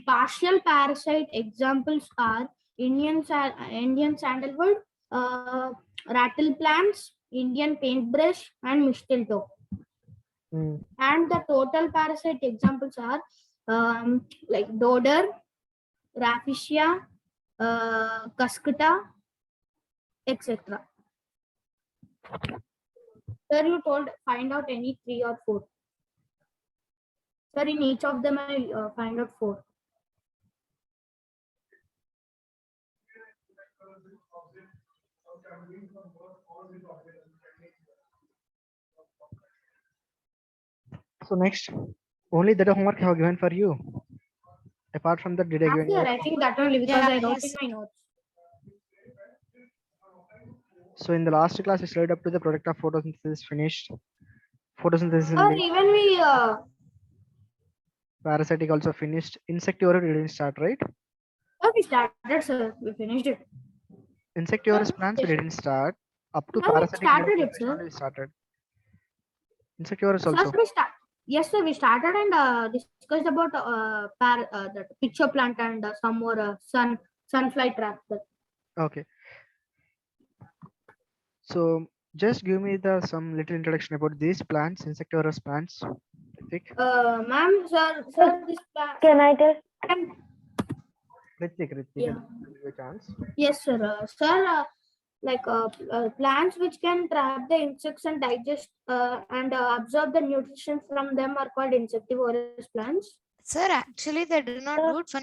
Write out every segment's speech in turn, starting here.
Partial parasite examples are Indian sandalwood, rattle plants, Indian paintbrush, and mistletoe. And the total parasite examples are like dodder, rafflesia, cuscuta, etc. Sir, you told find out any 3 or 4. Sir, in each of them I find out 4. So next, only that homework I have given for you. Apart from that, did I give any Sir, other I think homework? that only because I wrote Yes. in my notes. So in the last class, I studied up to the product of photosynthesis finished. Photosynthesis Sir, in even we parasitic also finished. Insectivorous didn't start, right? we started, sir. We finished it. Insectivorous plants we Yes. didn't start. Up to Sir, we parasitic started mode it, sir. only we started. Insectivorous Sir, also. yes, sir. We started and discussed about the picture plant and some more sunfly trap. Sir. Okay. So just give me the some little introduction about these plants, insectivorous plants. Ritik. Ma'am, sir, this plant. Can I tell? Ritik, Yeah. give a chance. Yes, sir. Sir, like plants which can trap the insects and digest and absorb the nutrition from them are called insectivorous plants. Sir, actually, they do not do it for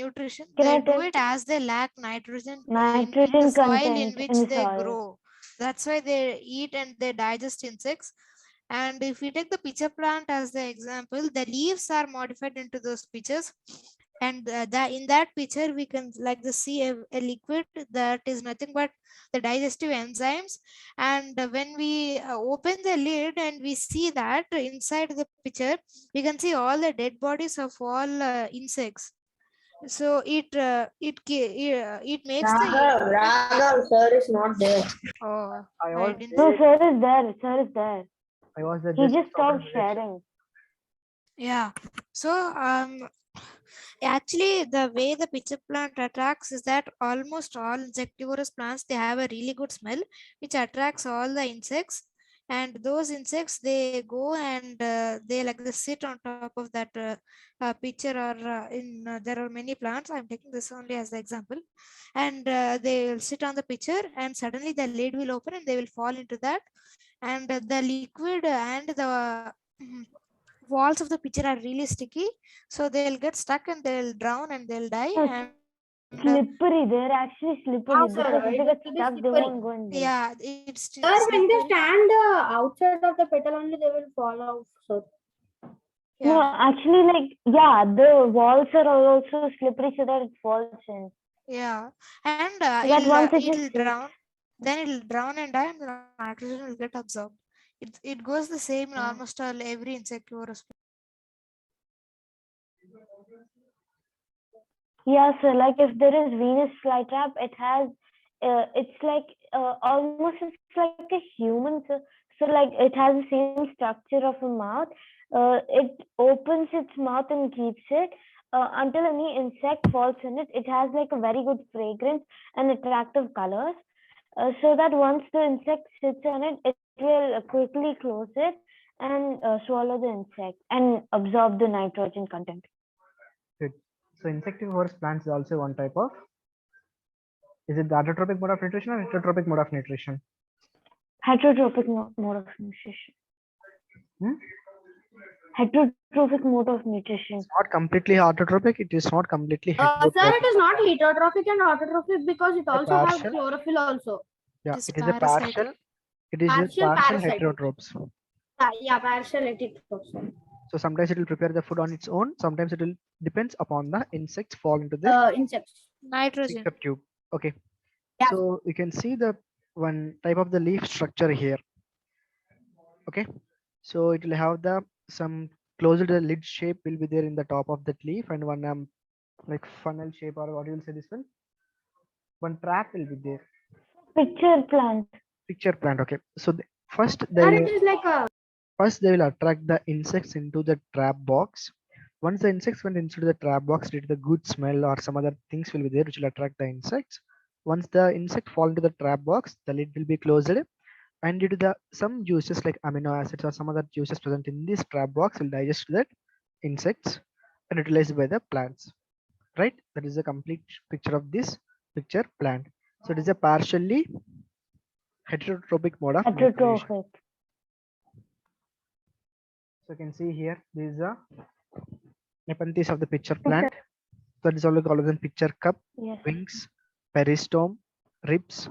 nutrition. Can They I do tell? it as they lack nitrogen in the Nitrogen soil in content which in the they soil. grow. That's why they eat and they digest insects. And if we take the pitcher plant as the example, the leaves are modified into those pitchers. And in that pitcher, we can see a liquid that is nothing but the digestive enzymes. And when we open the lid and we see that inside the pitcher, we can see all the dead bodies of all insects. So it makes the Raghav, sir is not there. oh I I was didn't No, there. sir is there. Sir is there. I was there. He just stopped stopped sharing. yeah. So actually the way the pitcher plant attracts is that almost all insectivorous plants, they have a really good smell which attracts all the insects. And those insects, they go and they sit on top of that pitcher, or there are many plants. I'm taking this only as the example. And they will sit on the pitcher, and suddenly the lid will open and they will fall into that. And the liquid and the walls of the pitcher are really sticky, so they'll get stuck and they'll drown and they'll die. No, And slippery. They're actually slippery Ah, because sir, if it they will get be stuck, they slippery. won't go in there. yeah, it's Sir, when they slippery. stand outside of the petal only, they will fall off, sir. No, Yeah, actually, the walls are also slippery so that it falls in. yeah. And That once it it'll just sticks. drown, then it'll drown and die, and the nitrogen will get absorbed. It goes the same in almost all every insectivorous plant. Yeah, so like if there is Venus flytrap, it has, it's like almost it's like a human. So like it has the same structure of a mouth. It opens its mouth and keeps it until any insect falls in it. It has like a very good fragrance and attractive colors. So that once the insect sits on it, it will quickly close it and swallow the insect and absorb the nitrogen content. Good. So insectivorous plants is also one type of. Is it the autotrophic mode of nutrition or heterotrophic mode of nutrition? Heterotrophic mode of nutrition. Heterotrophic mode of nutrition. It's not completely autotrophic. It is not completely Sir, heterotrophic. it is not heterotrophic and autotrophic because it also has partial. chlorophyll also. Yeah, is it is a parasitic. partial. It is just Partial partial parasite. heterotrophs. Yeah, partial heterotrophs. So sometimes it will prepare the food on its own. Sometimes it will depends upon the insects fall into the Insects. Nitrogen. pickup tube. Okay. Yeah. So you can see the one type of the leaf structure here. Okay. So it will have the some closer to the lid shape will be there in the top of that leaf, and one like funnel shape, or what you will say this one. One trap will be there. Picture plant. Picture plant. Okay. So first Sir, they it is like a first they will attract the insects into the trap box. Once the insects went into the trap box, due to the good smell or some other things will be there which will attract the insects. Once the insect fall into the trap box, the lid will be closed, and due to the some juices like amino acids or some other juices present in this trap box will digest that insects and utilized by the plants. Right? That is a complete picture of this picture plant. So it is a partially heterotrophic mode of nutrition. Heterotrophic. So you can see here, this is a nepenthes of the picture plant. That is also called as picture cup, Yes. wings, peristome, ribs,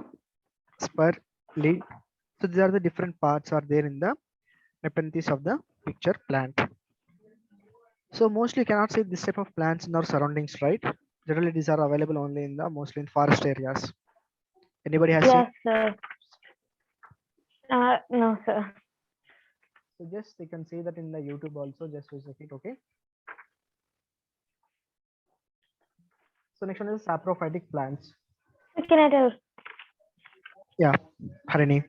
spur, lead. So these are the different parts are there in the nepenthes of the picture plant. So mostly you cannot see this type of plants in our surroundings, right? Generally these are available only in the mostly in forest areas. Anybody has seen? Yes, sir. No, sir. So just you can see that in the YouTube also, just visit it, okay? So next one is saprophytic plants. Can I tell? Yeah, Harini.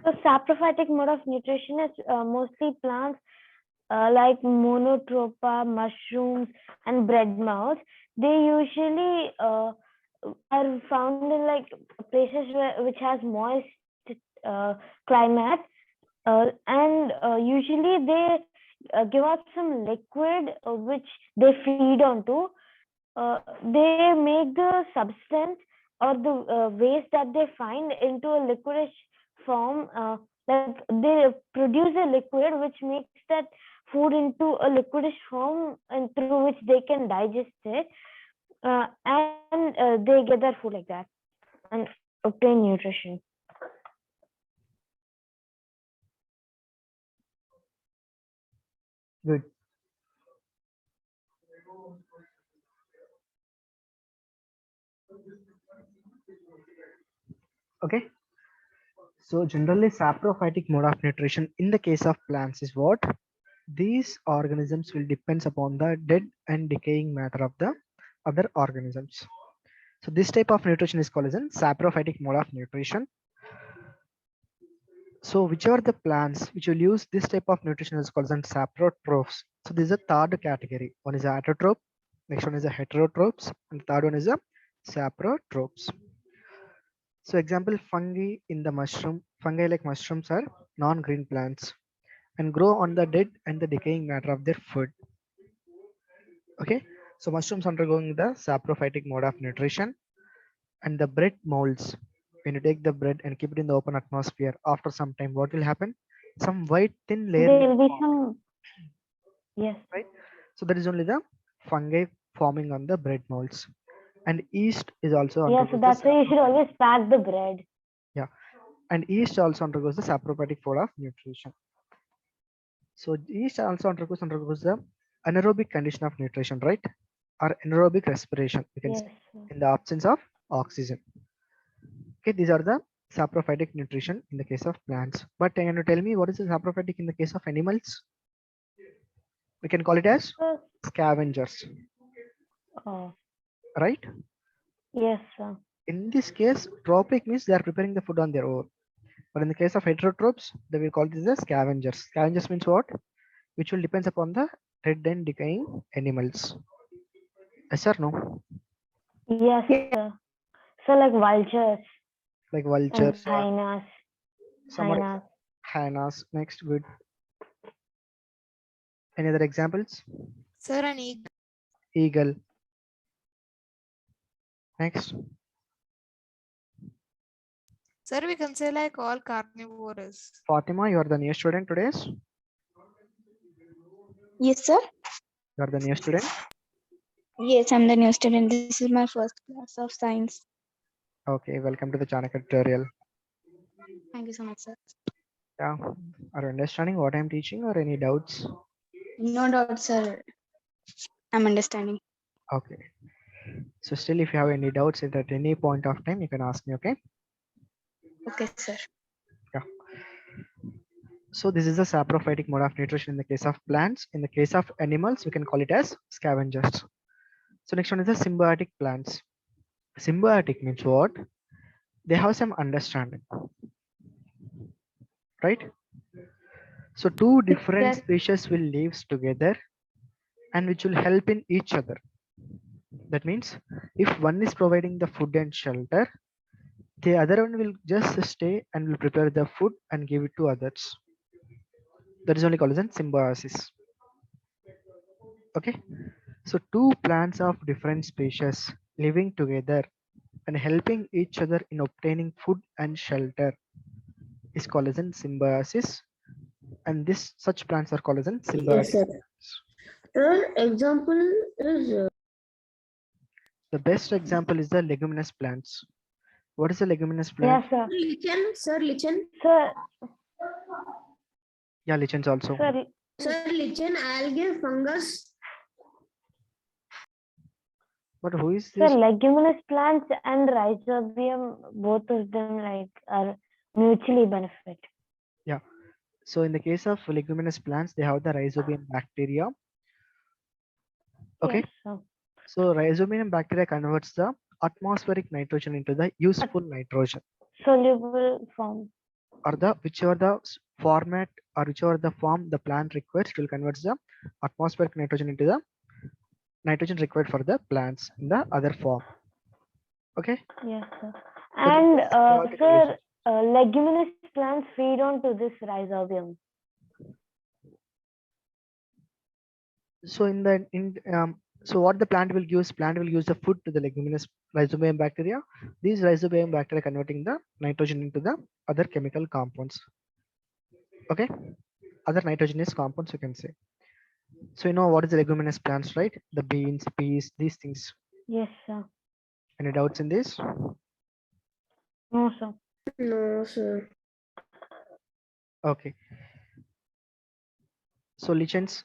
So saprophytic mode of nutrition is mostly plants like monotropa, mushrooms, and bread mouse. They usually are found in like places which has moist climate, and usually they give out some liquid which they feed onto. They make the substance or the waste that they find into a liquidish form. Like they produce a liquid which makes that food into a liquidish form, and through which they can digest it, and they get their food like that and obtain nutrition. Good. Okay. So generally saprophytic mode of nutrition in the case of plants is what? These organisms will depends upon the dead and decaying matter of the other organisms. So this type of nutrition is called as a saprophytic mode of nutrition. So whichever the plants which will use this type of nutrition is called as saprotrophs. So this is a third category. One is a autotroph, next one is a heterotrophs, and the third one is a saprotrophs. So example fungi in the mushroom. Fungi like mushrooms are non-green plants and grow on the dead and the decaying matter of their food. Okay, so mushrooms undergoing the saprophytic mode of nutrition, and the bread molds. When you take the bread and keep it in the open atmosphere, after some time, what will happen? Some white thin layer There will will be form, some. Yes. right? So that is only the fungi forming on the bread molds. And yeast is also Yes, so undergoes that's the why you should saprophytic. always pack the bread. Yeah, and yeast also undergoes the saprophytic mode of nutrition. So yeast also undergoes the anaerobic condition of nutrition, right? Or anaerobic respiration, you can Yes. say, in the absence of oxygen. Okay, these are the saprophytic nutrition in the case of plants. But can you tell me what is the saprophytic in the case of animals? We can call it as Sir. scavengers, Oh, right? yes, sir. In this case, tropic means they are preparing the food on their own. But in the case of heterotrophs, they will call this as scavengers. Scavengers means what? Which will depends upon the dead and decaying animals. Yes or no? Yes, sir. So like vultures Like and vultures or hyenas. some other Hyenas. hyenas. Next, good. Any other examples? Sir, an eagle. Eagle. Next. Sir, we can say like all carnivores. Fatima, you are the new student today. Yes, sir. You are the new student. Yes, I'm the new student. This is my first class of science. Okay, welcome to the Chanakya tutorial. Thank you so much, sir. Yeah, are you understanding what I'm teaching or any doubts? No doubt, sir. I'm understanding. Okay. So still if you have any doubts at any point of time, you can ask me, okay? Okay, sir. Yeah. So this is the saprophytic mode of nutrition in the case of plants. In the case of animals, we can call it as scavengers. So next one is the symbiotic plants. Symbiotic means what? They have some understanding, right? So two different Yes. species will live together and which will help in each other. That means if one is providing the food and shelter, the other one will just stay and will prepare the food and give it to others. That is only called as an symbiosis. Okay, so two plants of different species living together and helping each other in obtaining food and shelter is called as an symbiosis, and this such plants are called as an Yes, symbiotic sir. plants. Sir, example is The best example is the leguminous plants. What is a leguminous plant? Yes, sir. lichen, sir, lichen. Sir, Yeah, lichens also. sir, Sir, lichen, algae, fungus. But who is sir, this? leguminous plants and rhizobium, both of them like are mutually benefit. Yeah. So in the case of leguminous plants, they have the rhizobium bacteria. Okay. Yes, sir. So rhizobium bacteria converts the atmospheric nitrogen into the useful nitrogen, Soluble form. or the whichever the format or whichever the form the plant requires, it will convert the atmospheric nitrogen into the nitrogen required for the plants in the other form. Okay. Yes, sir. That is And the symbiotic sir, relationship. leguminous plants feed on to this rhizobium. So so what the plant will use the food to the leguminous rhizobium bacteria. These rhizobium bacteria converting the nitrogen into the other chemical compounds. Okay, other nitrogenous compounds you can say. So you know what is the leguminous plants, right? The beans, peas, these things. Yes, sir. Any doubts in this? No, sir. No, sir. Okay. So lichens.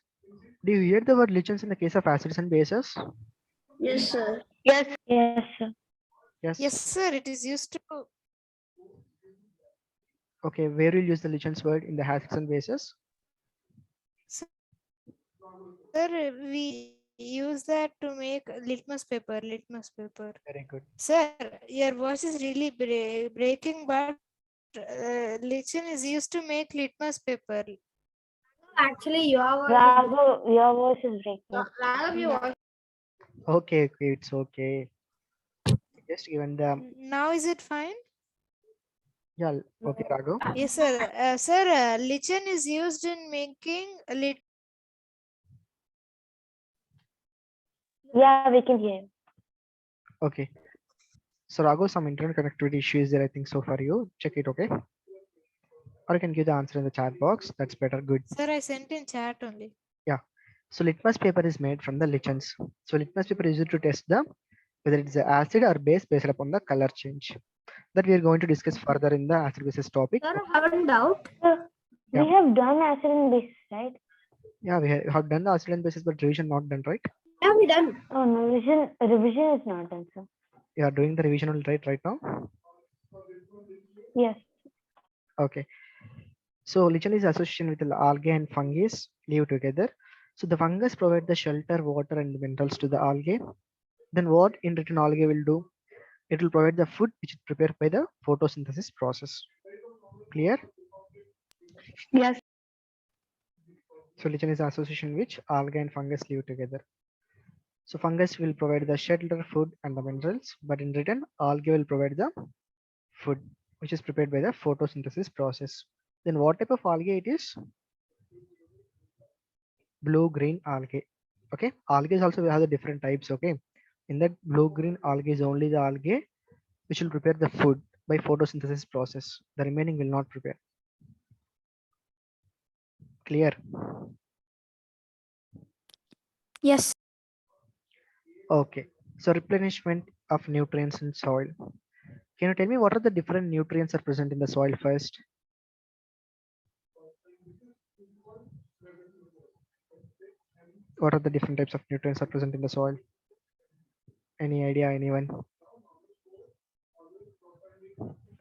Do you hear the word lichens in the case of acids and bases? Yes, sir. Yes, sir. Yes. Yes, sir. It is used to. Okay. Where will you use the lichens word in the acids and bases? Sir, we use that to make litmus paper. Litmus paper. Very good. Sir, your voice is really breaking, but lichen is used to make litmus paper. Actually, your Raghu, your voice is breaking. Raghav, your voice. Okay. Okay. It's okay. Just given the Now is it fine? yeah. Okay, Raghu. Yes, sir. Sir, lichen is used in making Yeah, we can hear. Okay. So Raghu, some internet connectivity issue is there, I think so for you. Check it, okay? Or you can give the answer in the chat box. That's better. Good. Sir, I sent in chat only. Yeah. So litmus paper is made from the lichens. So litmus paper is used to test the whether it's a acid or base based upon the color change. That we are going to discuss further in the acid basis topic. Sir, I have a doubt. Sir, Yeah. we have done acid and base, right? Yeah, we have done the acid and basis, but revision not done, right? Yeah, we done. Oh, no, revision is not done, sir. You are doing the revision right now. Yes. Okay. So lichen is association with the algae and fungus live together. So the fungus provide the shelter, water, and minerals to the algae. Then what in return algae will do? It will provide the food which is prepared by the photosynthesis process. Clear? Yes. So lichen is association which algae and fungus live together. So fungus will provide the shelter, food, and the minerals, but in return algae will provide the food which is prepared by the photosynthesis process. Then what type of algae it is? Blue-green algae. Okay, algae is also we have the different types. Okay, in that blue-green algae is only the algae which will prepare the food by photosynthesis process. The remaining will not prepare. Clear? Yes. Okay. So replenishment of nutrients in soil. Can you tell me what are the different nutrients are present in the soil first? What are the different types of nutrients are present in the soil? Any idea, anyone?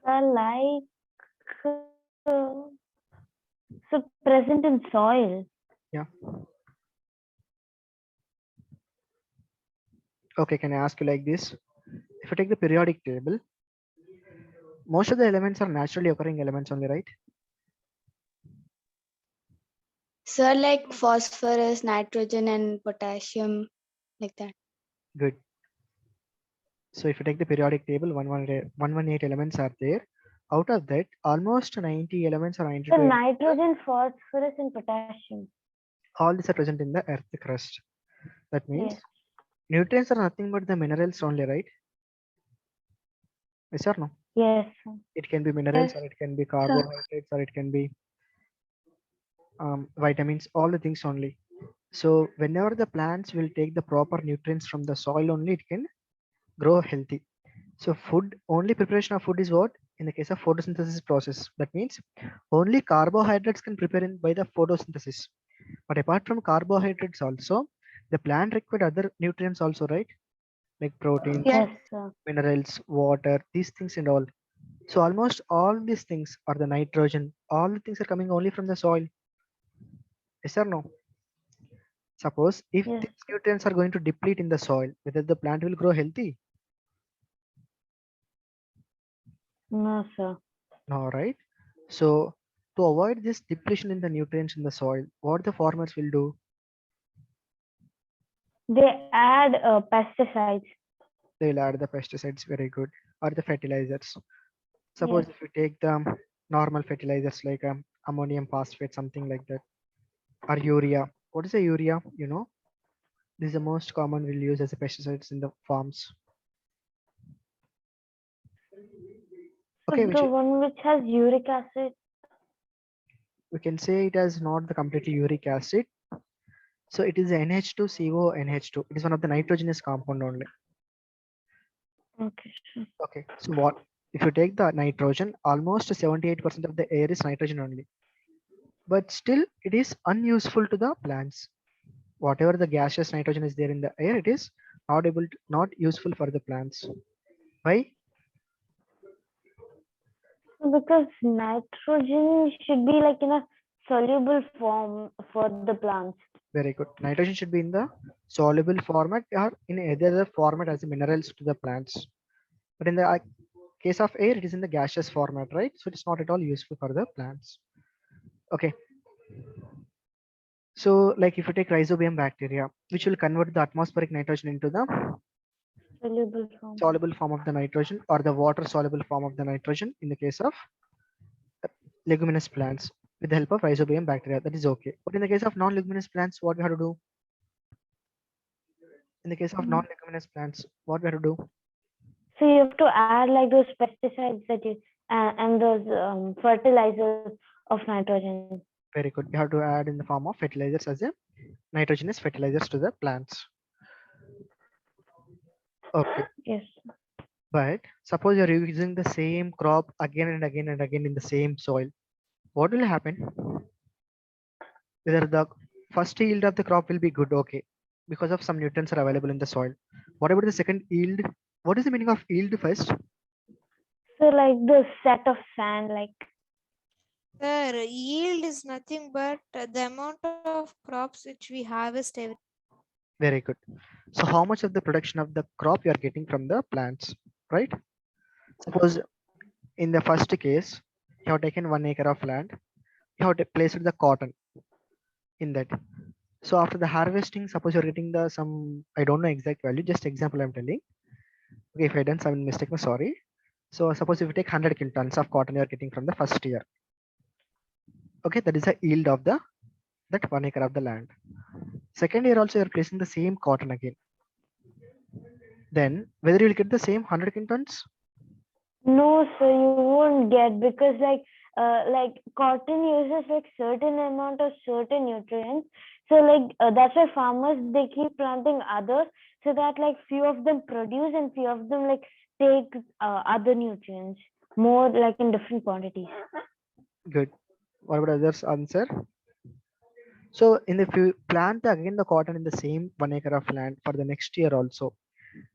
Like so present in soil. Yeah. Okay, can I ask you like this? If you take the periodic table, most of the elements are naturally occurring elements only, right? Sir, like phosphorus, nitrogen, and potassium, like that. Good. So if you take the periodic table, 118 elements are there. Out of that, almost 90 elements or 92 So elements, nitrogen, phosphorus, and potassium. all these are present in the earth crust. That means Yes. nutrients are nothing but the minerals only, right? Yes or no? Yes. It can be minerals, Yes, or it can be sir. carbohydrates, or it can be vitamins, all the things only. So whenever the plants will take the proper nutrients from the soil only, it can grow healthy. So food, only preparation of food is what? In the case of photosynthesis process. That means only carbohydrates can prepare in by the photosynthesis. But apart from carbohydrates also, the plant required other nutrients also, right? Like proteins, Yes, Yes, sir. minerals, water, these things and all. So almost all these things are the nitrogen. All the things are coming only from the soil. Yes or no? Suppose if Yes. these nutrients are going to deplete in the soil, whether the plant will grow healthy? No, sir. No, right? So to avoid this depletion in the nutrients in the soil, what the farmers will do? They add pesticides. They will add the pesticides, very good, or the fertilizers. Suppose Yes. if you take the normal fertilizers like ammonium phosphate, something like that, or urea. What is a urea? You know, this is the most common we'll use as a pesticides in the farms. So Okay, the one which has uric acid. we can say it has not the completely uric acid. So it is NH2CO NH2. It is one of the nitrogenous compound only. Okay. Okay, so what if you take the nitrogen? Almost 78% of the air is nitrogen only, but still it is unuseful to the plants. Whatever the gaseous nitrogen is there in the air, it is not useful for the plants. Why? Because nitrogen should be like in a soluble form for the plants. Very good. Nitrogen should be in the soluble format or in either other format as the minerals to the plants. But in the case of air, it is in the gaseous format, right? So it's not at all useful for the plants. Okay. So like if you take rhizobium bacteria, which will convert the atmospheric nitrogen into the Soluble form. soluble form of the nitrogen or the water soluble form of the nitrogen in the case of leguminous plants with the help of rhizobium bacteria. That is okay. But in the case of non-leguminous plants, what we have to do? In the case of non-leguminous plants, what we have to do? So you have to add like those pesticides that you and those fertilizers of nitrogen. Very good. We have to add in the form of fertilizers as a nitrogenous fertilizers to the plants. Okay. Yes. But suppose you're using the same crop again and again and again in the same soil. What will happen? Whether the first yield of the crop will be good, okay, because of some nutrients are available in the soil. What about the second yield? What is the meaning of yield first? So like the set of sand, like Sir, yield is nothing but the amount of crops which we harvest every. Very good. So how much of the production of the crop you are getting from the plants, right? Suppose in the first case, you have taken 1 acre of land, you have placed the cotton in that. So after the harvesting, suppose you're getting the some, I don't know exact value, just example I'm telling. Okay, if I done some mistake, I'm sorry. So suppose if you take 100 kilotons of cotton you're getting from the first year. Okay, that is the yield of the that 1 acre of the land. Second year also you're placing the same cotton again. Then whether you'll get the same 100 kilotons? no, so you won't get because like cotton uses like certain amount of certain nutrients. So like that's why farmers they keep planting others so that like few of them produce and few of them like take other nutrients more like in different quantities. Good. What about others answer? So in the if you plant again the cotton in the same 1 acre of land for the next year also,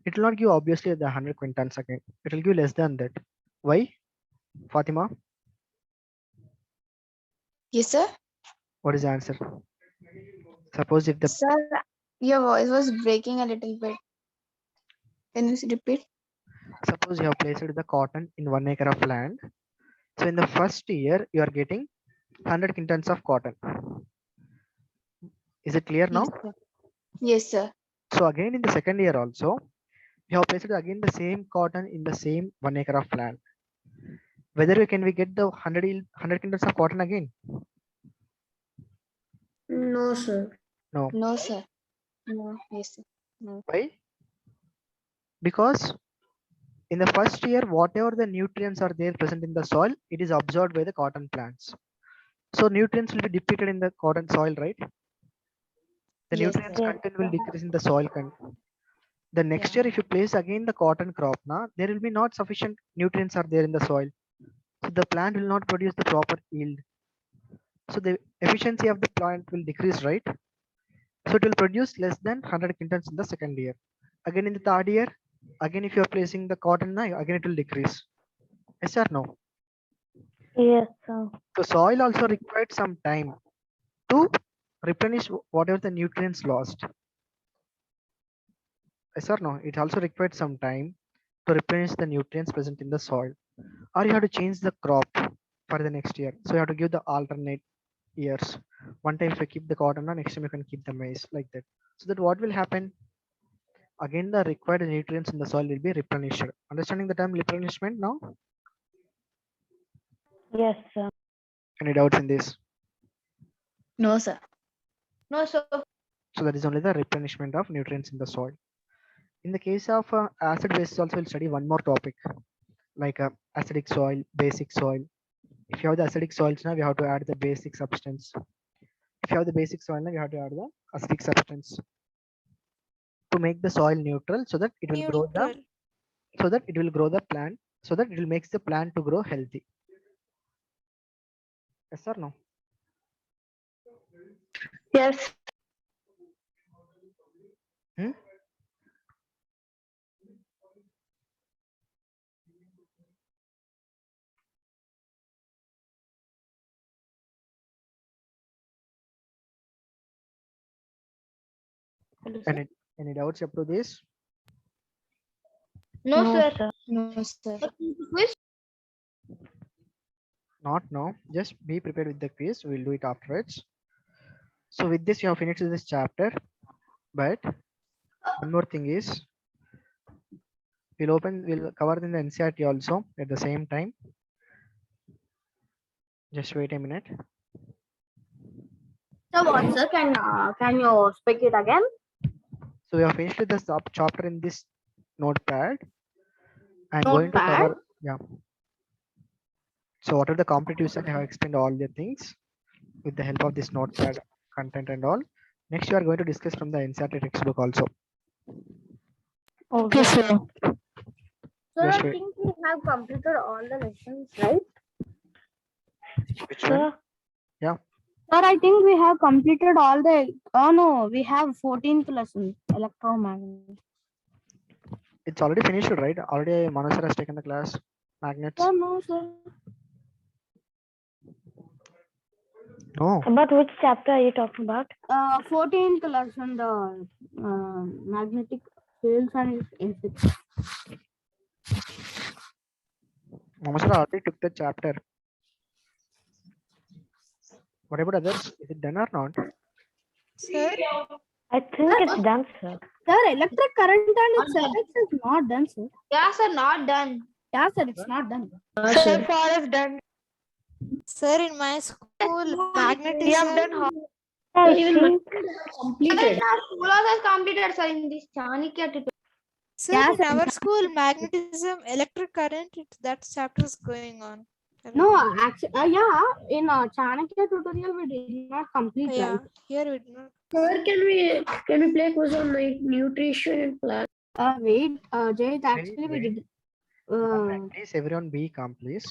it will not give obviously the 100 quintals again. It will give less than that. Why? Fatima, Yes, sir. what is the answer? Suppose if the Sir, your voice was breaking a little bit. Can you repeat? suppose you have placed the cotton in 1 acre of land. So in the first year you are getting 100 quintals of cotton. Is it clear now? Yes, sir. Yes, sir. So again in the second year also, we have placed again the same cotton in the same 1 acre of land. Whether we get the 100 quintals of cotton again? No, sir. No. No, sir. No. Yes, sir. No. Why? Because in the first year, whatever the nutrients are there present in the soil, it is absorbed by the cotton plants. So nutrients will be depleted in the cotton soil, right? The Yes, nutrients sir. content will decrease in the soil content. The next year, if you place again the cotton crop, there will be not sufficient nutrients are there in the soil. So the plant will not produce the proper yield. So the efficiency of the plant will decrease, right? So it will produce less than 100 quintals in the second year. Again in the third year, again if you are placing the cotton, again it will decrease. Yes or no? Yes, sir. So soil also required some time to replenish whatever the nutrients lost. Yes or no? It also required some time to replenish the nutrients present in the soil. Or you have to change the crop for the next year. So you have to give the alternate years. One time if you keep the cotton, next time you can keep the maize, like that. So that what will happen? Again the required nutrients in the soil will be replenished. Understanding the term replenishment now? Yes, sir. Any doubts in this? No, sir. No, sir. So that is only the replenishment of nutrients in the soil. In the case of acid bases also we'll study one more topic, like acidic soil, basic soil. If you have the acidic soils now, we have to add the basic substance. If you have the basic soil now, you have to add the acidic substance to make the soil neutral, so that it will grow Neutral. the plant, so that it will make the plant to grow healthy. Yes or no? Yes. Hmm? Any doubts up to this? No, sir. No, sir. Quiz? Not now. Just be prepared with the quiz. We'll do it afterwards. So with this, you have finished this chapter. But one more thing is, we'll cover in the NCERT also at the same time. Just wait a minute. So what, sir? Can you speak it again? So we have finished with the sub chapter in this notepad. I'm going to Notepad? cover, yeah. So what are the competitive side? I have explained all the things with the help of this notepad content and all. Next, you are going to discuss from the NCERT textbook also. Okay, sir. Sir, Just I wait. think we have completed all the lessons, right? Which one? Sir, Sir, I think we have completed all the. Oh no, we have 14th lesson, electromagnet. It's already finished, right? Already Manoj has taken the class. Magnets. Sir, no, sir. No. about which chapter are you talking about? 14th lesson, the magnetic fields and its effects. Manoj already took the chapter. What about others? Is it done or not? Sir, I think it's done, sir. Sir, electric current and its effects is not done, sir. Yeah, sir, not done. Yeah, sir, it's not done. Sir, Forest done. sir, in my school, We have magnetism. done I I even think completed. School has completed, sir, in this Chanakya tutorial. Sir, Yeah, in sir. our school, magnetism, electric current, that chapter is going on. No, actually, yeah, in Chanakya tutorial we did not complete, Yeah, right? here we do not. Sir, can we play quiz on nutrition and plant? Wait, Jay, actually we Wait. did. Please, everyone be calm, please.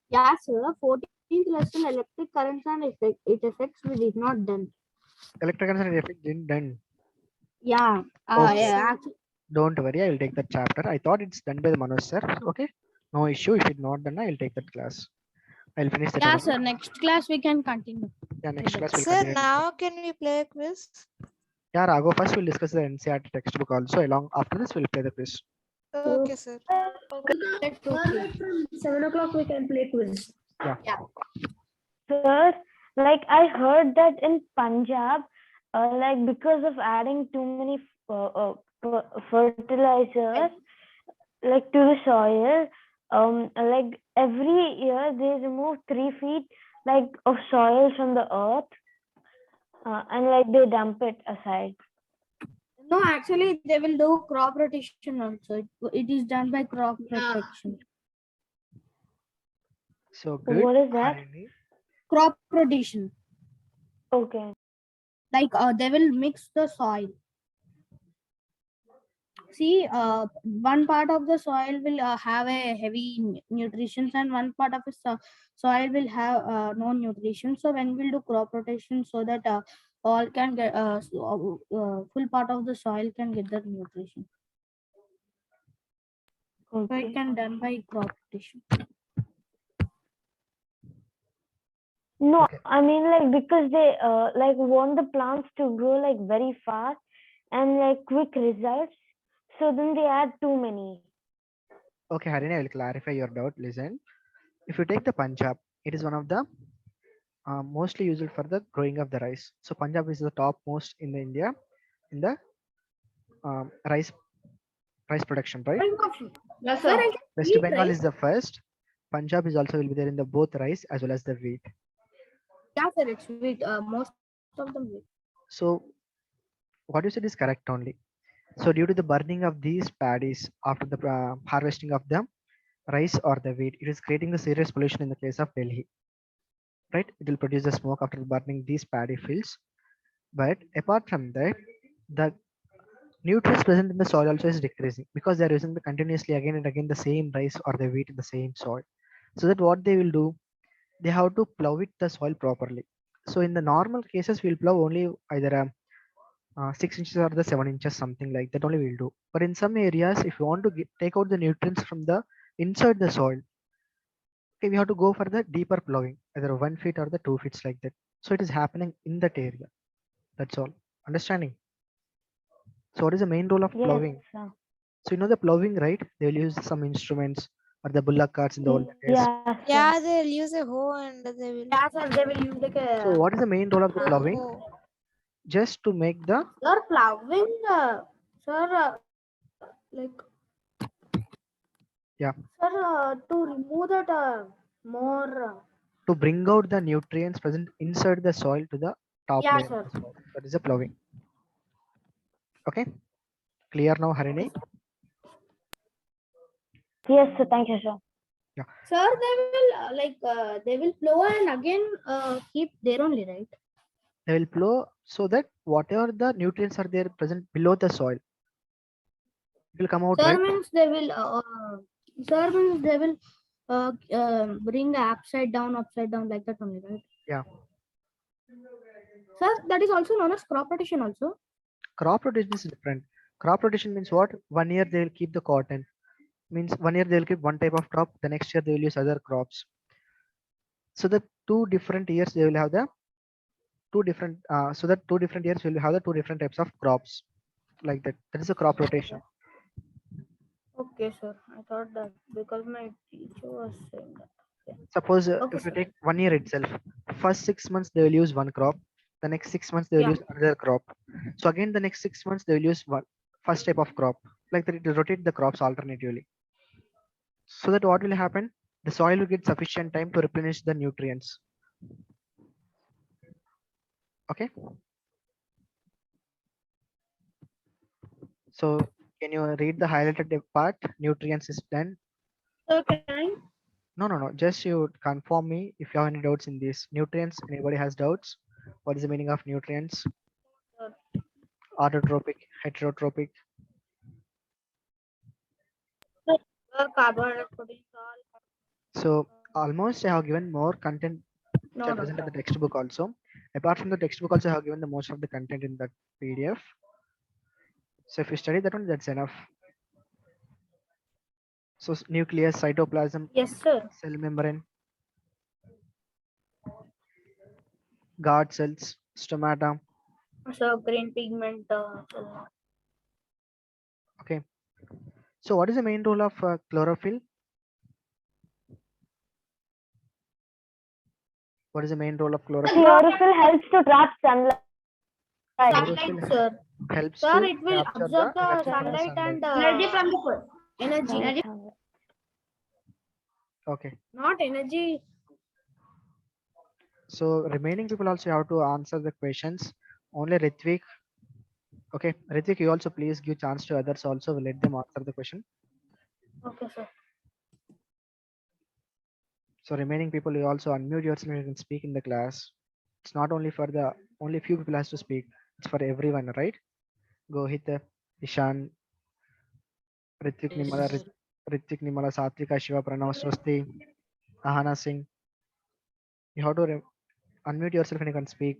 Yeah, sir, 14th lesson, electric currents and its effects we did not done. Electrical and effect didn't done. Yeah, Okay. yeah, actually, Don't worry, I will take that chapter. I thought it's done by the Manoj sir. Okay. No issue. If it's not done, I will take that class. I'll finish that. yeah, one. sir, next class we can continue. Yeah, next class will Sir, continue. now can we play a quiz? Yeah, Raghu, first we'll discuss the NCERT textbook also. Along after this, we'll play the quiz. Okay, sir. Let's Sir, proceed. like from 7 o'clock we can play quiz. Sir, like I heard that in Punjab, like because of adding too many fertilizers like to the soil, like every year they remove 3 feet like of soil from the earth, and like they dump it aside. No, actually, they will do crop rotation also. It is done by crop protection. So good. What is that? Harini. Crop rotation. Okay. Like they will mix the soil. See, one part of the soil will have a heavy nutrition, and one part of the soil will have no nutrition. So when we'll do crop rotation, so that all can get full part of the soil can get the nutrition. So it Okay. can done by crop rotation. No, Okay. I mean like because they like want the plants to grow like very fast and like quick results. So then they add too many. Okay, Harini, I will clarify your doubt. Listen, if you take the Punjab, it is one of the mostly used for the growing of the rice. So Punjab is the top most in the India in the rice production, right? Yes, Sir, sir. I can West eat Bengal rice. is the first. Punjab is also will be there in the both rice as well as the wheat. Yeah, sir, it's wheat. Most of them wheat. So what you said is correct only. So due to the burning of these paddies after the harvesting of the rice or the wheat, it is creating the serious pollution in the case of Delhi, right? It will produce the smoke after burning these paddy fields. But apart from that, the nutrients present in the soil also is decreasing because they are using the continuously again and again the same rice or the wheat in the same soil. So that what they will do, they have to plow it the soil properly. So in the normal cases, we'll plow only either 6 inches or the 7 inches, something like that only we'll do. But in some areas, if you want to take out the nutrients from the inside the soil, okay, we have to go for the deeper plowing, either 1 feet or the 2 feet like that. So it is happening in that area. That's all. Understanding? So what is the main role of Yes, plowing? sir. So you know the plowing, right? They will use some instruments or the bullock carts in the olden days. Yeah, sir. Yeah, they'll use a hoe and they will Yeah, sir, they will use like So a what is the main role of the plowing? hoe. Just to make the sir plowing. Sir, like yeah, sir, to remove that more. to bring out the nutrients present inside the soil to the top Yeah, layer of sir. the soil. That is the plowing. Okay, clear now, Harini? Yes, sir. Thank you, sir. Yeah, Sir, they will they will plow and again keep there only, right? they will plow so that whatever the nutrients are there present below the soil, it will come out, Sir right? means they will. Sir means they will bring upside down like that only, right? Yeah, Sir, that is also known as crop rotation also. crop rotation is different. Crop rotation means what? 1 year they will keep the cotton. Means 1 year they will keep one type of crop. The next year they will use other crops. So the 2 different years they will have the two different. So that 2 different years will have the 2 different types of crops like that. That is a crop rotation. Okay, sir. I thought that because my teacher was saying that. Suppose Okay, if you sir. take 1 year itself, first 6 months they will use one crop. The next 6 months they will Yeah. use another crop. So again the next 6 months they will use one first type of crop. Like that it will rotate the crops alternatively. So that what will happen? The soil will get sufficient time to replenish the nutrients. Okay. So can you read the highlighted part? Nutrients is done. Sir, can I? No, no, no. Just you confirm me if you have any doubts in this. Nutrients. Anybody has doubts? What is the meaning of nutrients? Sir. Autotrophic, heterotrophic. Carbohydrate, protein, salt. So almost I have given more content which No, I no. present in the textbook also. Apart from the textbook also I have given the most of the content in that PDF. So if you study that one, that's enough. So nucleus, cytoplasm, Yes, sir. cell membrane, guard cells, stomata. So green pigment. Okay. So what is the main role of chlorophyll? What is the main role of chlorophyll? Chlorophyll helps to trap sunlight. Sunlight, sir. helps Sir, to it will capture absorb the the energy from the sunlight sunlight. and Energy from the sun. energy, Okay. not energy. So remaining people also have to answer the questions. Only Ritvik. Okay, Ritvik, you also please give chance to others also. We'll let them answer the question. Okay, sir. So remaining people, you also unmute yourself and you can speak in the class. It's not only for the only few people has to speak. It's for everyone, right? Go hit the Ishan, Ritvik Nimala, Ritvik Nimala, Satvika, Shiva, Pranav, Swasti, Ahana Singh. You have to unmute yourself and you can speak.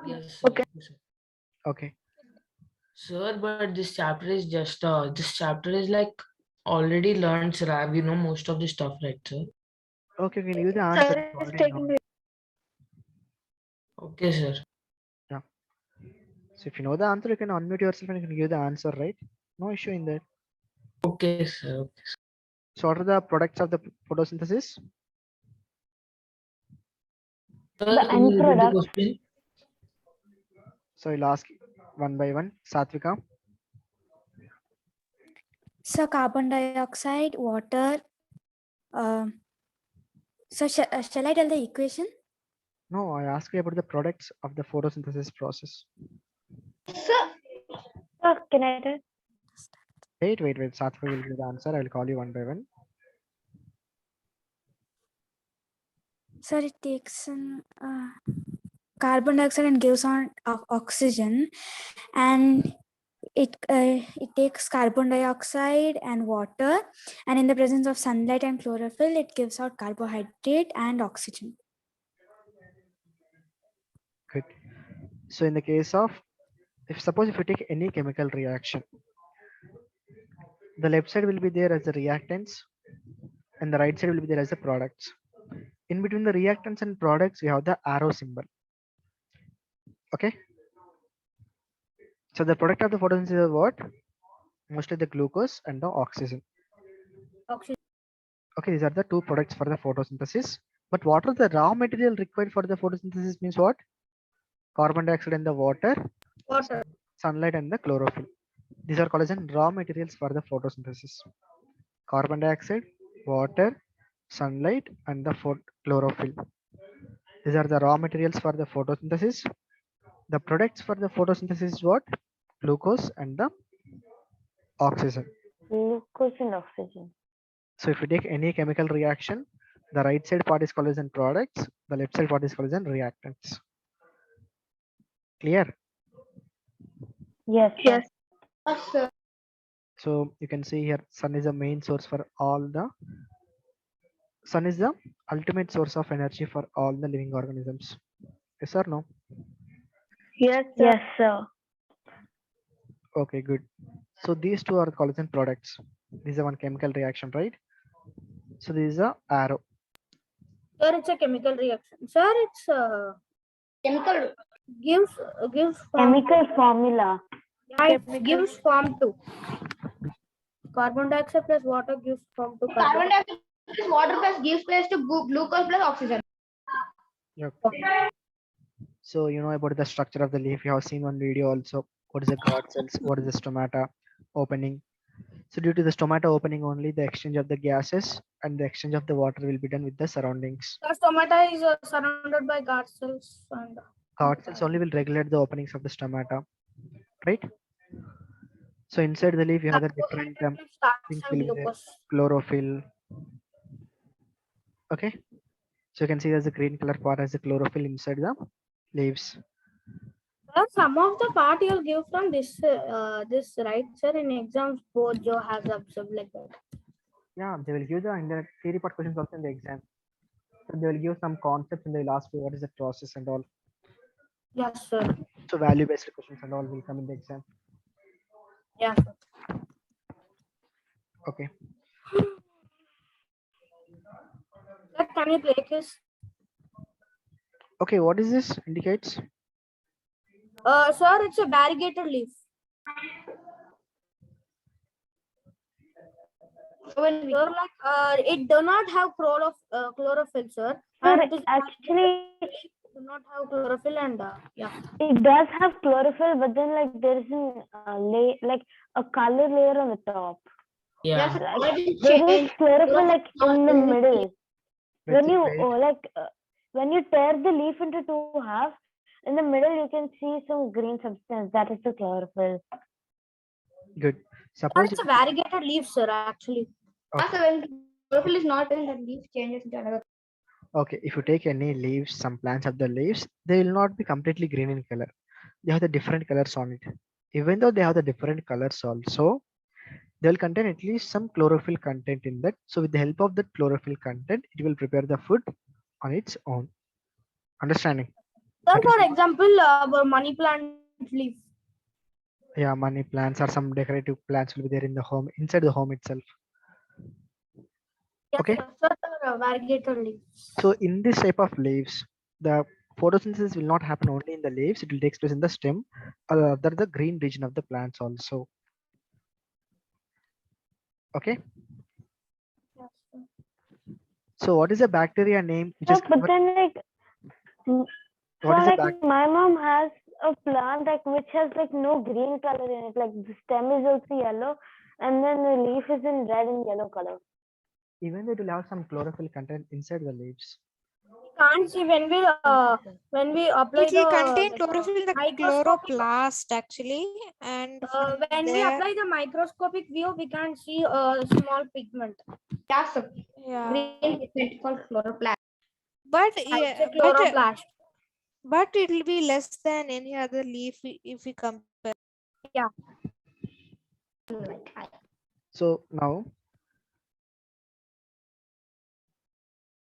Yes, Okay. sir. Okay. Sir, but this chapter is just this chapter is like already learned, sir. We know most of the stuff, right, sir? Okay, we can use the answer. Sir It's is already taking known. Okay, sir. Yeah. So if you know the answer, you can unmute yourself and you can give the answer, right? No issue in that. Okay, sir. Okay. So what are the products of the photosynthesis? Sir, the can you end repeat the product. question? So I'll ask one by one. Satvika. So carbon dioxide, water. Shall I tell the equation? No, I asked you about the products of the photosynthesis process. Sir, can I tell? Wait. Satvika will give the answer. I will call you one by one. Sir, it takes carbon dioxide and gives on oxygen, and it takes carbon dioxide and water, and in the presence of sunlight and chlorophyll, it gives out carbohydrate and oxygen. Good. So in the case of, suppose if you take any chemical reaction, the left side will be there as the reactants and the right side will be there as the products. In between the reactants and products, we have the arrow symbol. Okay. So the product of the photosynthesis is what? Mostly the glucose and the oxygen. Oxygen. Okay, these are the two products for the photosynthesis. But what are the raw material required for the photosynthesis means what? Carbon dioxide and the water, Water. sunlight and the chlorophyll. These are called as raw materials for the photosynthesis. Carbon dioxide, water, sunlight and the chlorophyll. These are the raw materials for the photosynthesis. The products for the photosynthesis is what? Glucose and the oxygen. Glucose and oxygen. So if you take any chemical reaction, the right side part is called as products, the left side part is called as reactants. Clear? Yes. Sir. Yes. So you can see here, sun is the main source for all the, sun is the ultimate source of energy for all the living organisms. Yes or no? Yes, sir. Yes, sir. Okay, good. So these two are called as products. This is one chemical reaction, right? So this is a arrow. Sir, it's a chemical reaction. Sir, it's Chemical. gives form. Chemical formula. Yeah, it gives form to carbon dioxide plus water gives form to Carbon dioxide plus water plus gives place to glucose plus oxygen. Yep. So you know about the structure of the leaf. You have seen one video also. What is the guard cells? What is the stomata opening? So due to the stomata opening only, the exchange of the gases and the exchange of the water will be done with the surroundings. The stomata is surrounded by guard cells and Guard cells only will regulate the openings of the stomata, right? So inside the leaf, you have the different things will be there. Chlorophyll. Okay. So you can see there's a green color part as the chlorophyll inside the leaves. Some of the part you'll give from this right, sir. In exams, both Joe has observed like that. Yeah, they will give the in the theory part questions also in the exam. So they will give some concepts and they will ask you what is the process and all. Yes, sir. So value based questions and all will come in the exam. Yeah, sir. Okay. Sir, can you play this? Okay, what is this indicates? Sir, it's a variegated leaf. Sir, like it do not have chlorophyll, sir. Sir, And it is actually, do not have chlorophyll and yeah. It does have chlorophyll, but then like there isn't like a color layer on the top. Yeah. Like, there is chlorophyll like in the middle. When you when you tear the leaf into two halves, in the middle you can see some green substance. That is the chlorophyll. Good. Suppose It's a variegated leaf, sir. Actually. okay. When chlorophyll is not in the leaf changes into another. Okay, if you take any leaves, some plants of the leaves, they will not be completely green in color. They have the different colors on it. Even though they have the different colors also, they will contain at least some chlorophyll content in that. So with the help of that chlorophyll content, it will prepare the food on its own. Understanding? Sir, Okay. for example, our money plant leaf. Yeah, money plants or some decorative plants will be there in the home, inside the home itself. Yes, Okay. sir, variegated leaf. So in this type of leaves, the photosynthesis will not happen only in the leaves, it will take place in the stem or other the green region of the plants also. Okay. Yes, sir. So what is the bacteria name which is But then like so what is the like my mom has a plant like which has like no green color in it. Like the stem is also yellow, and then the leaf is in red and yellow color. even though it will have some chlorophyll content inside the leaves? Can't see when we apply It will the contain chlorophyll in the microscopic. chloroplast actually, and from When we there, apply the microscopic view, we can see a small pigment. Yeah, sir. yeah. Green pigment called chloroplast. But It's yeah, a chloroplast. but it will be less than any other leaf if we compare. Yeah. So now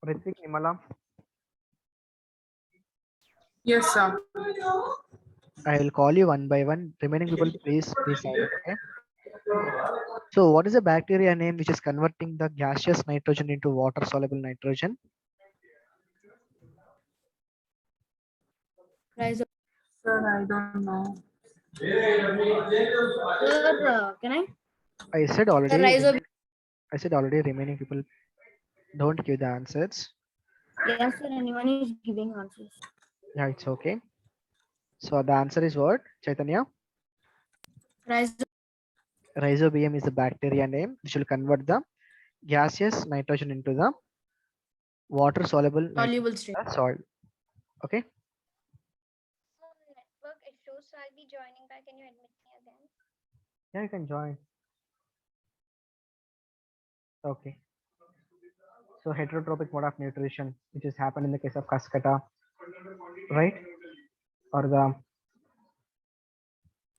Ritik, Nimala, Yes, sir. I will call you one by one. Remaining people, please be silent. Okay. So what is the bacteria name which is converting the gaseous nitrogen into water soluble nitrogen? Sir, Sir, I don't know. can I? I said The already. rhizobia. I said already. Remaining people don't give the answers. Yes, sir. Anyone is giving answers. Yeah, it's okay. So the answer is what? Chaitanya? Rhizo- Rhizobium is the bacteria name which will convert the gaseous nitrogen into the water soluble nitrogen soluble state. in the soil. Okay. Network issues, so I'll be joining back. Can you admit me again? Yeah, you can join. Okay. So heterotrophic mode of nutrition, which has happened in the case of cascata, right? Or the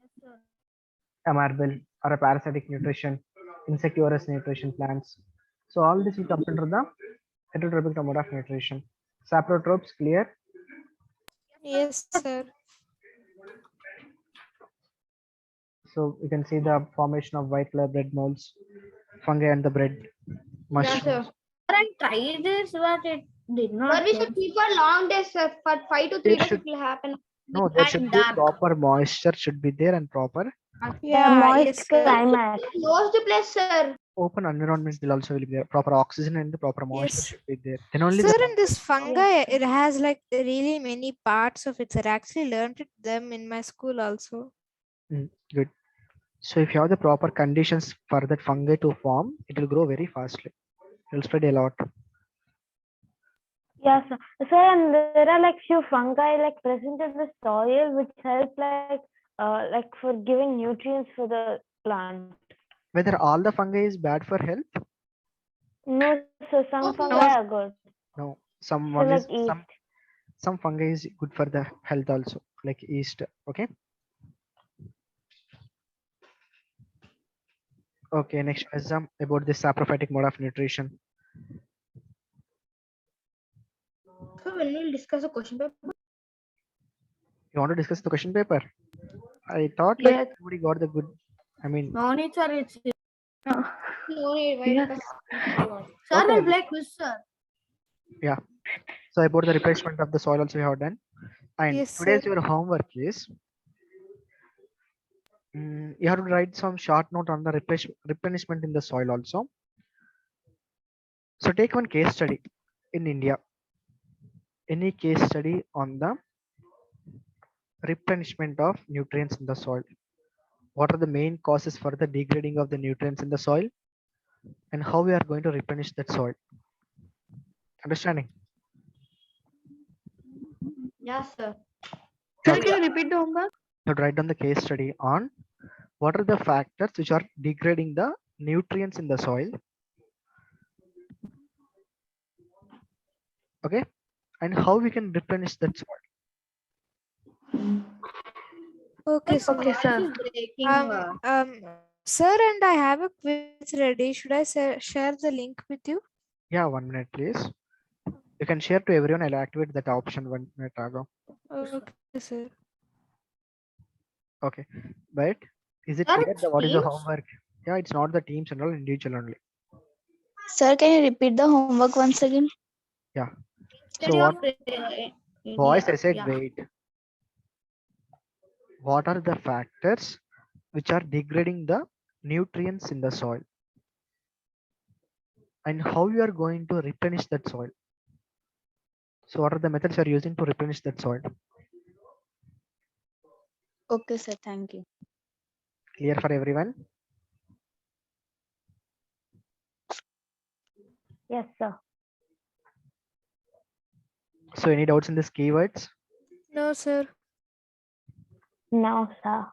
Yes, sir. amarbil, or a parasitic nutrition, insectivorous nutrition plants. So all this will come under the heterotrophic mode of nutrition. Saprotropes, clear? Yes, sir. So you can see the formation of white color bread molds, fungi and the bread mushrooms. sir. I tried this, but it did not. But we should keep for long days, sir. For 5 to 3 There days, should it will happen. no, there should And be dark. proper moisture should be there and proper Yeah, moist Yes, sir. climate. Closed place, sir. open environments will also will be there. Proper oxygen and the proper moisture Yes. should be there. Then only Sir, the in this fungi, it has like really many parts of it. Sir, I actually learned it them in my school also. good. So if you have the proper conditions for that fungi to form, it will grow very fastly. It will spread a lot. Yes, sir. So and there are like few fungi like present in the soil which help like for giving nutrients for the plant. Whether all the fungi is bad for health? No, so some fungi are good. No. So Someone like is yeast. some fungi is good for the health also, like yeast. Okay. Okay, next exam about the saprophytic mode of nutrition. So when we'll discuss a question paper. You want to discuss the question paper? I thought like Yes. everybody got the good. I mean, No need, sir. It's No need. Why? Yes. Because sir Okay. will play quiz, sir. Yeah. So about the replenishment of the soil also we have done. And Yes, today's sir. your homework is you have to write some short note on the replenishment in the soil also. So take one case study in India. any case study on the replenishment of nutrients in the soil? What are the main causes for the degrading of the nutrients in the soil, and how we are going to replenish that soil? Understanding? Yes, sir. Yeah, Sir, can you repeat the homework? you have to write down the case study on what are the factors which are degrading the nutrients in the soil. Okay, and how we can replenish that soil. Okay, sir. Okay, sir. Breaking, Sir, and I have a quiz ready. Should I share the link with you? Yeah, 1 minute, please. You can share to everyone. I'll activate that option 1 minute ago. Okay, sir. Okay, but is it Sir, clear it's that what is the Teams? homework? Yeah, it's not the teams and all, individual only. Sir, can you repeat the homework once again? Yeah. Study So what of voice I said yeah. wait. What are the factors which are degrading the nutrients in the soil, and how you are going to replenish that soil? So what are the methods you are using to replenish that soil? Okay, sir. Thank you. Clear for everyone? Yes, sir. So any doubts in these keywords? No, sir. No, sir.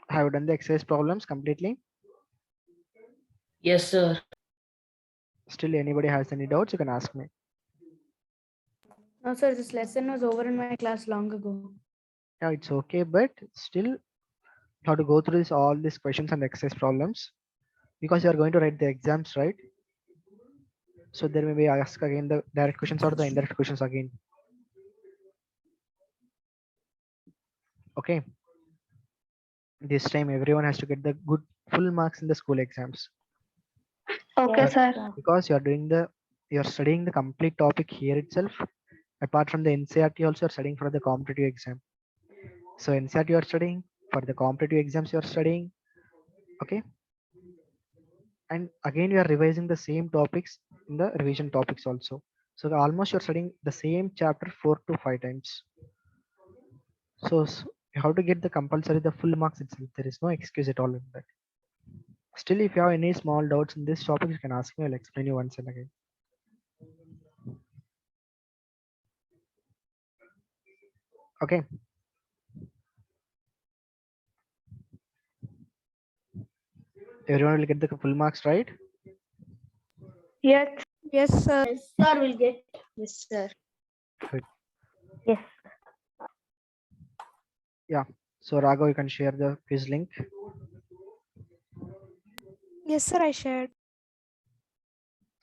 Have you done the exercise problems completely? Yes, sir. Still anybody has any doubts, you can ask me. No, sir, this lesson was over in my class long ago. Yeah, it's okay, but still you have to go through all these questions and exercise problems because you are going to write the exams, right? So there may be ask again the direct questions or the indirect questions again. Okay. This time everyone has to get the good full marks in the school exams. Okay, Yes, sir. sir. Because you're studying the complete topic here itself. Apart from the NCRT also you're studying for the competitive exam. So NCRT you're studying, for the competitive exams you're studying. Okay. And again you are revising the same topics in the revision topics also. So almost you're studying the same chapter 4 to 5 times. So you have to get the compulsory the full marks itself. There is no excuse at all in that. Still, if you have any small doubts in this topic, you can ask me. I'll explain you once and again. Okay. Everyone will get the full marks, right? Yes. Yes, sir. Yes, sir, will get. Yes, sir. Good. Yes. Yeah. So Raghav, you can share the quiz link. Yes, sir, I shared.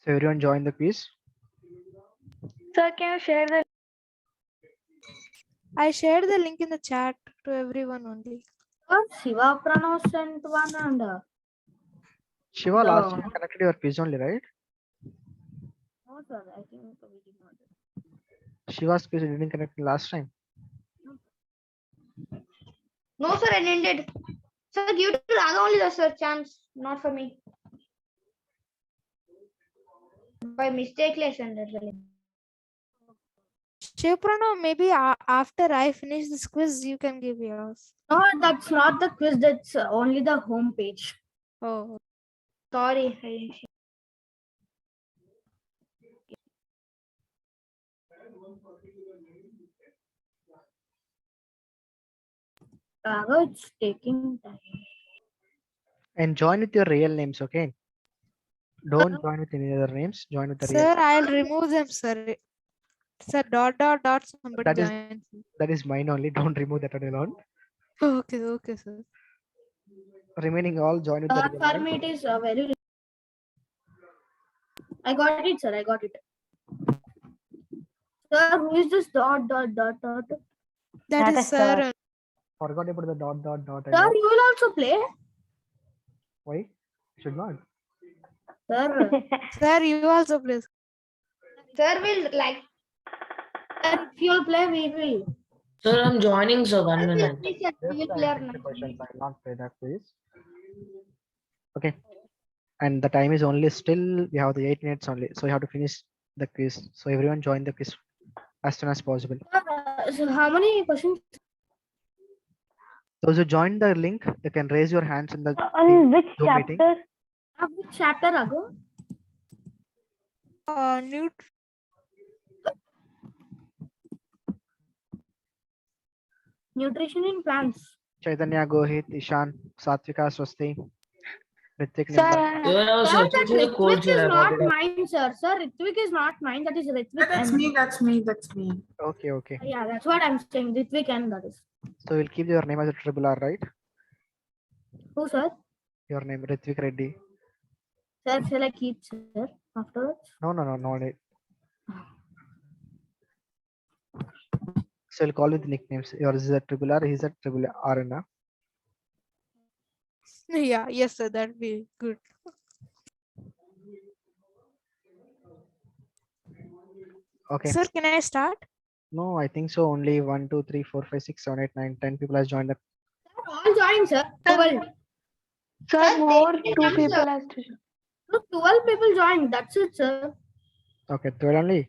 So everyone join the quiz. Sir, can you share the? I shared the link in the chat to everyone only. Shiva Pranav sent one and Shiva, last time you connected your quiz only, right? no, sir, I think we did not. Shiva's quiz you didn't connect last time. No, sir, I ended. Sir, give to Raga only the sir chance, not for me. By mistake, I sent it. Shiprano, maybe after I finish this quiz, you can give yours. No, that's not the quiz. That's only the home page. Oh, Sorry. Raga, it's taking time. And join with your real names, okay? Don't join with any other names. Join with the real. sir, I'll remove them, sir. Sir, somebody That is joins. that is mine only. Don't remove that alone. Okay, okay, sir. Remaining all join with the real For names. me, it is very. I got it, sir. I got it. Sir, who is this dot? That is sir. Forgot about the dot. Sir, you will also play. Why? Should not. Sir. Sir, you also please. Sir will like. Sir, if you will play, we will. Sir, I'm joining, sir. 1 minute. We will play our next Questions. I will not play that, please. Okay. And the time is only still we have the 8 minutes only. So you have to finish the quiz. So everyone join the quiz as soon as possible. So how many questions? Those who joined the link, they can raise your hands in the On which Zoom meeting. chapter? Which chapter ago? Nutrition in plants. Chaitanya, Gohit, Ishan, Satvika, Swasti, Ritik, Sir, Nimra. Sir, I was Sir, searching that for the code, Ritvik sir. is I not wanted to. mine, sir. Sir, Ritvik is not mine. That is Ritvik Yeah, that's N. me. That's me. That's me. Okay, okay. Yeah, that's what I'm saying. Ritvik N. That is. So we'll keep your name as a triple R, right? Who, sir? Your name, Ritvik Reddy. Sir, shall I keep, sir, afterwards? No, no, no, no need. So we'll call with nicknames. Yours is a triple R, he's a triple R in a. Yeah, yes, sir, that'd be good. Okay. Sir, can I start? No, I think so. Only 1, 2, 3, 4, 5, 6, 7, 8, 9, 10 people has joined the. All join, sir. 12. sir, more Sir, 2 people has to. No, 12 people joined. That's it, sir. Okay, 12 only.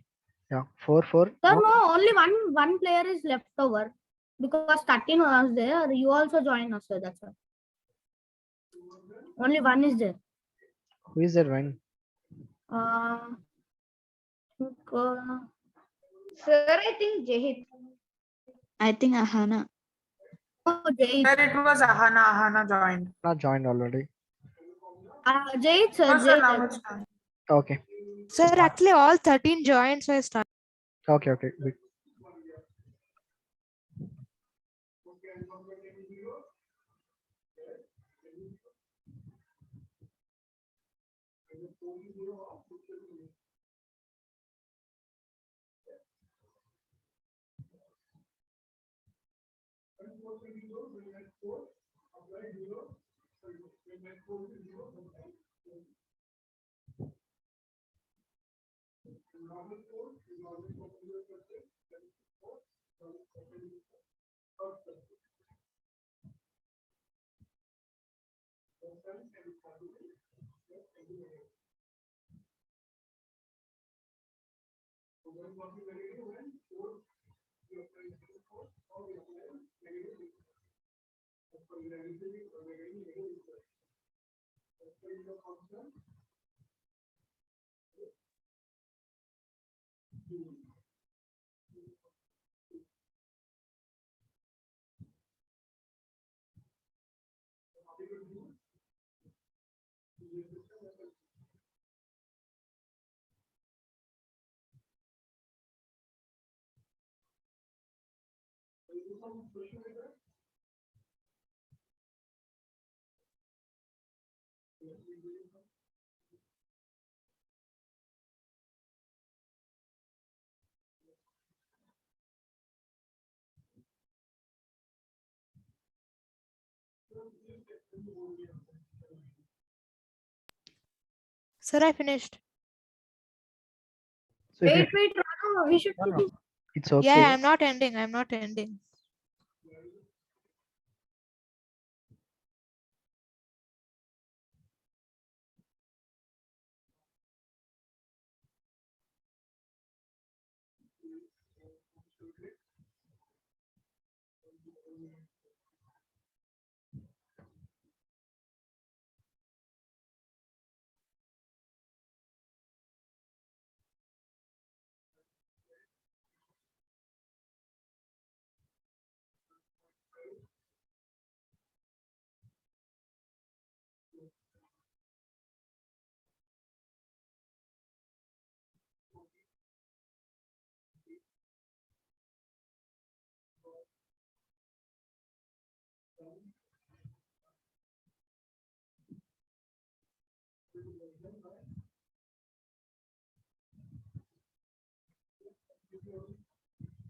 Yeah, 4, 4. Sir, No. no, only one player is left over. Because 13 was there. You also joined us, sir. That's why. Only one is there. Who is that one? Sir, I think Jahid. I think Ahana. Oh, Jahid. Sir, it was Ahana. Ahana joined. Not joined already. Jahid, sir. No, sir, now Jahid. it's done. Okay. Sir, actually all 13 joined, so I started. Okay, okay. Good. Sir, I finished. So if you, Wait, Raghu, we should no, no, finish. it's okay. Yeah, I'm not ending. I'm not ending.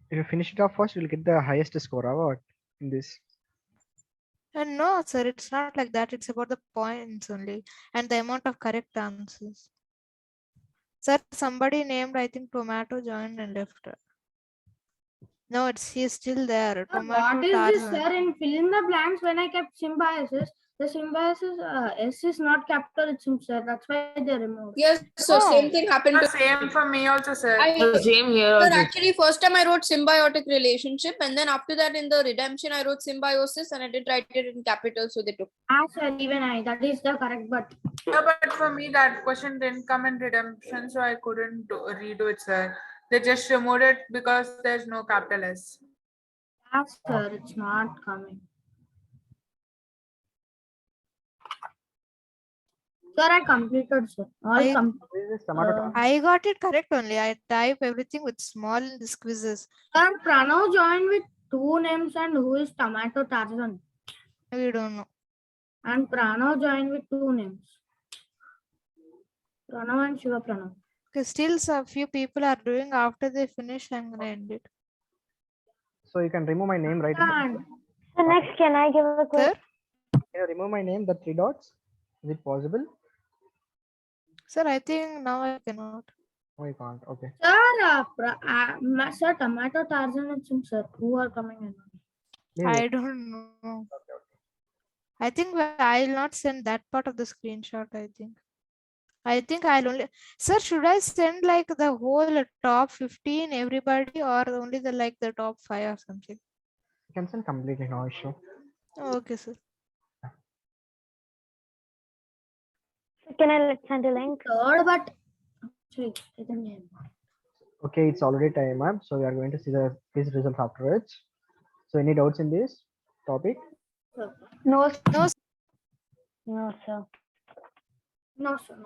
If you finish it off first, you'll get the highest score. What in this? And no, sir, it's not like that. It's about the points only and the amount of correct answers. Sir, somebody named, I think, Tomato joined and left. No, he's still there. Tomato What is this, Tarzan. sir? In fill in the blanks, when I kept symbiosis, The symbiosis S is not capital, it's sir. That's why they removed. Yes, so same thing happened to Same for me also, sir. The same here Sir, also. actually, first time I wrote symbiotic relationship, and then after that in the redemption, I wrote symbiosis, and I didn't write it in capital, so they took. Sir, even I. That is the correct, but No, but for me that question didn't come in redemption, so I couldn't redo it, sir. They just removed it because there's no capital S. sir, it's not coming. Sir, I completed, sir. All I- I got it correct only. I type everything with small in these quizzes. Sir, Pranav joined with 2 names, and who is Tomato Tarzan? We don't know. And Pranav joined with 2 names. Pranav and Shiva Pranav. Okay, still a few people are doing. After they finish, I'm gonna end it. So you can remove my name, right? And So next, can I give a quiz? Sir? Can you remove my name, the 3 dots? Is it possible? Sir, I think now I cannot. Oh, you can't. Okay. sir, sir, Tomato Tarzan and Sim, sir, who are coming in? Leave I it. don't know. I think I'll not send that part of the screenshot. I think I'll only. Sir, should I send like the whole top 15 everybody, or only the top 5 or something? You can send completely, no issue. Okay, sir. So can I send a link? Third, but actually, I think Okay, it's already time up, so we are going to see the quiz results afterwards. So any doubts in this topic? No, No, no, sir. no, sir, no.